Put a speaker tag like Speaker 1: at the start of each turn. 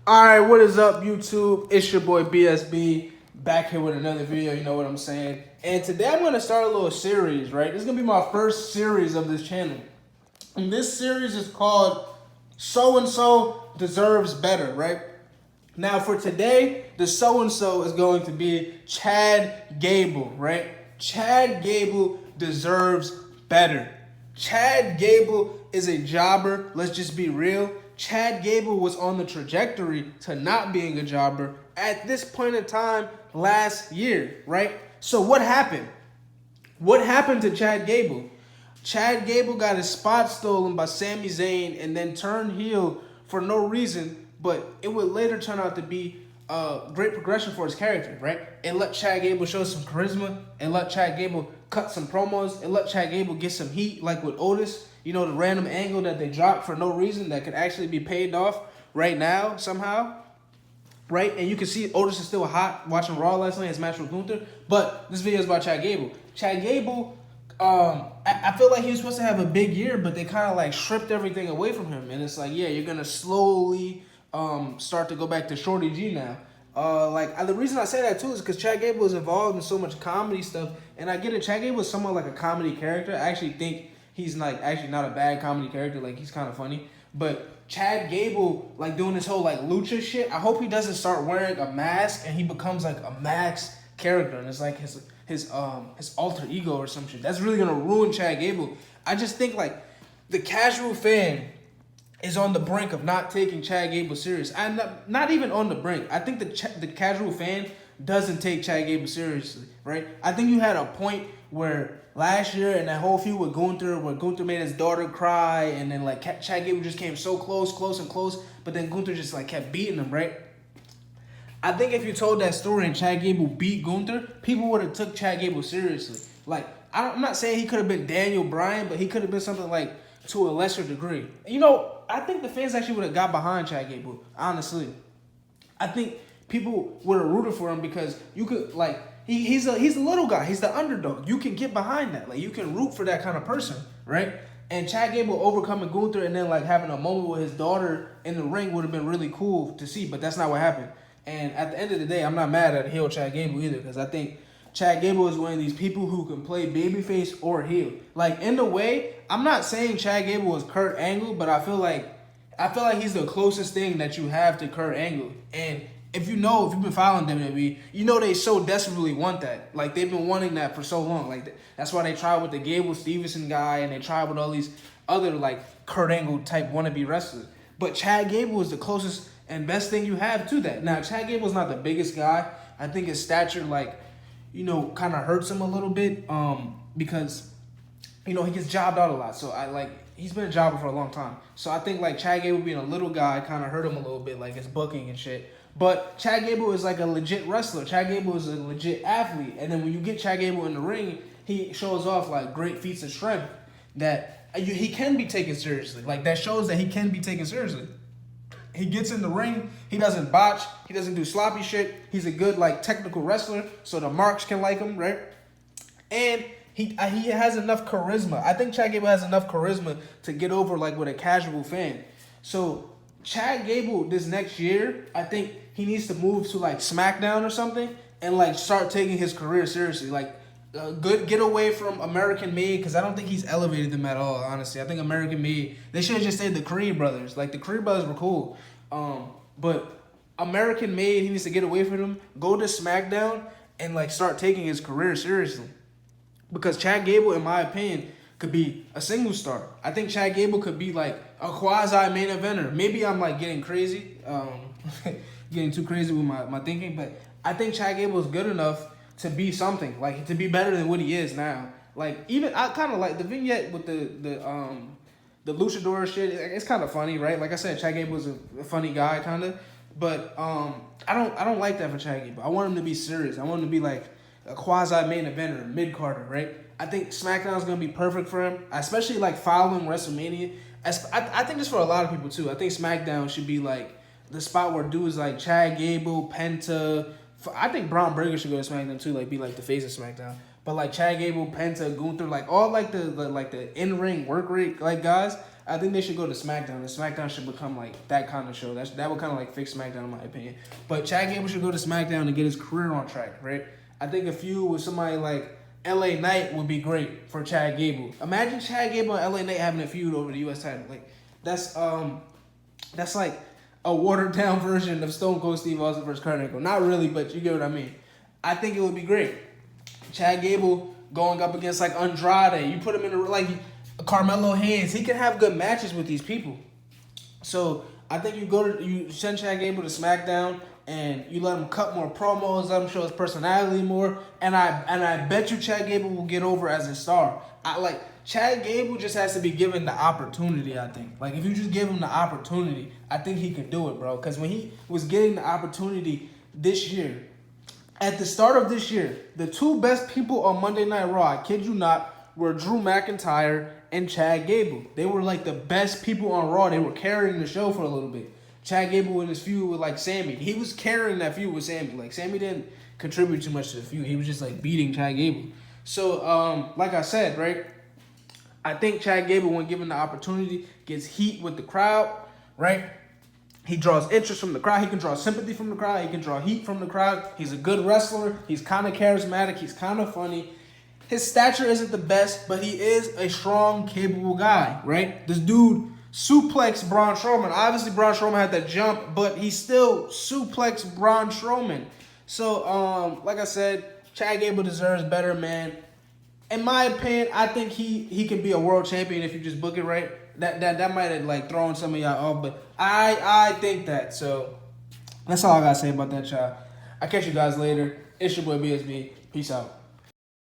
Speaker 1: Alright, what is up, YouTube? It's your boy BSB back here with another video, you know what I'm saying? And today I'm going to start a little series, right? This is going to be my first series of this channel. And this series is called So-and-So Deserves Better, right? Now for today, the so-and-so is going to be Chad Gable, right? Chad Gable deserves better. Chad Gable is a jobber. Let's just be real. Chad Gable was on the trajectory to not being a jobber at this point in time last year, right? So what happened? What happened to Chad Gable? Chad Gable got his spot stolen by Sami Zayn and then turned heel for no reason, but it would later turn out to be a great progression for his character, right? It let Chad Gable show some charisma. It let Chad Gable cut some promos. It let Chad Gable get some heat, like with Otis. You know, the random angle that they dropped for no reason that could actually be paid off right now somehow, right? And you can see Otis is still hot watching Raw last night, his match with Gunther. But this video is about Chad Gable. Chad Gable, I feel like he was supposed to have a big year, but they kind of like stripped everything away from him. And it's like, yeah, you're going to slowly start to go back to Shorty G now. The reason I say that too is because Chad Gable is involved in so much comedy stuff, and I get it. Chad Gable is somewhat like a comedy character. I actually think he's like actually not a bad comedy character. Like he's kind of funny, but Chad Gable like doing this whole like lucha shit. I hope he doesn't start wearing a mask and he becomes like a Max character, and it's like his alter ego or some shit. That's really gonna ruin Chad Gable. I just think like the casual fan is on the brink of not taking Chad Gable serious. I'm not even on the brink. I think the casual fan doesn't take Chad Gable seriously, right? I think you had a point where last year and that whole feud with Gunther, where Gunther made his daughter cry, and then like Chad Gable just came so close, but then Gunther just like kept beating him, right? I think if you told that story and Chad Gable beat Gunther, people would have took Chad Gable seriously. Like I'm not saying he could have been Daniel Bryan, but he could have been something like to a lesser degree. You know, I think the fans actually would have got behind Chad Gable, honestly. I think people would have rooted for him because you could, like, he's a little guy. He's the underdog. You can get behind that. Like, you can root for that kind of person, right? And Chad Gable overcoming Gunther and then, like, having a moment with his daughter in the ring would have been really cool to see, but that's not what happened. And at the end of the day, I'm not mad at heel Chad Gable either, because I think Chad Gable is one of these people who can play babyface or heel. Like, in the way, I'm not saying Chad Gable was Kurt Angle, but I feel like he's the closest thing that you have to Kurt Angle. And if you've been following WWE, you know they so desperately want that. Like, they've been wanting that for so long. Like, that's why they tried with the Gable Stevenson guy, and they tried with all these other, like, Kurt Angle type wannabe wrestlers. But Chad Gable is the closest and best thing you have to that. Now, Chad Gable's not the biggest guy. I think his stature, like, you know, kind of hurts him a little bit because, you know, he gets jobbed out a lot. So, he's been a jobber for a long time. So, I think, like, Chad Gable being a little guy kind of hurt him a little bit, like his booking and shit. But Chad Gable is, like, a legit wrestler. Chad Gable is a legit athlete. And then when you get Chad Gable in the ring, he shows off, like, great feats of strength that he can be taken seriously. Like, that shows that he can be taken seriously. He gets in the ring. He doesn't botch. He doesn't do sloppy shit. He's a good, like, technical wrestler, so the marks can like him, right? And he has enough charisma. I think Chad Gable has enough charisma to get over, like, with a casual fan. So Chad Gable this next year, I think he needs to move to, like, SmackDown or something and, like, start taking his career seriously. Like, get away from American Made, because I don't think he's elevated them at all, honestly. I think American Made, they should have just stayed the Creed brothers. Like, the Creed brothers were cool. But American Made, he needs to get away from them, go to SmackDown, and, like, start taking his career seriously. Because Chad Gable, in my opinion, could be a single star. I think Chad Gable could be, like, a quasi-main eventer. Maybe I'm, like, getting crazy, getting too crazy with my thinking, but I think Chad Gable is good enough to be something, like, to be better than what he is now. Like, even, I kind of like the vignette with the luchador shit. It's kind of funny, right? Like I said, Chad Gable is a funny guy, kind of. But I don't like that for Chad Gable. I want him to be serious. I want him to be, like, a quasi-main eventer, mid-carder, right? I think SmackDown is going to be perfect for him, especially, like, following WrestleMania. I think this for a lot of people, too. I think SmackDown should be, like, the spot where dudes like Chad Gable, Penta, I think Braun Breaker should go to SmackDown too, like be like the face of SmackDown. But like Chad Gable, Penta, Gunther, like all like the in ring work rate like guys, I think they should go to SmackDown. And SmackDown should become like that kind of show. That would kind of like fix SmackDown in my opinion. But Chad Gable should go to SmackDown and get his career on track, right? I think a feud with somebody like LA Knight would be great for Chad Gable. Imagine Chad Gable and LA Knight having a feud over the US title. Like that's like a watered down version of Stone Cold Steve Austin versus Kurt Angle. Not really, but you get what I mean. I think it would be great. Chad Gable going up against like Andrade. You put him in like Carmelo Hayes. He can have good matches with these people. So I think you send Chad Gable to SmackDown and you let him cut more promos, let him show his personality more, and I bet you Chad Gable will get over as a star. Chad Gable just has to be given the opportunity, I think. Like, if you just give him the opportunity, I think he can do it, bro. Because when he was getting the opportunity this year, at the start of this year, the two best people on Monday Night Raw, I kid you not, were Drew McIntyre and Chad Gable. They were, like, the best people on Raw. They were carrying the show for a little bit. Chad Gable in his feud with, like, Sammy. He was carrying that feud with Sammy. Like, Sammy didn't contribute too much to the feud. He was just, like, beating Chad Gable. So, like I said, right, I think Chad Gable, when given the opportunity, gets heat with the crowd, right? He draws interest from the crowd. He can draw sympathy from the crowd. He can draw heat from the crowd. He's a good wrestler. He's kind of charismatic. He's kind of funny. His stature isn't the best, but he is a strong, capable guy, right? This dude suplexed Braun Strowman. Obviously, Braun Strowman had that jump, but he still suplexed Braun Strowman. So, like I said, Chad Gable deserves better, man. In my opinion, I think he can be a world champion if you just book it right. That might have like thrown some of y'all off, but I think that. So that's all I gotta say about that, y'all. I'll catch you guys later. It's your boy BSB. Peace out.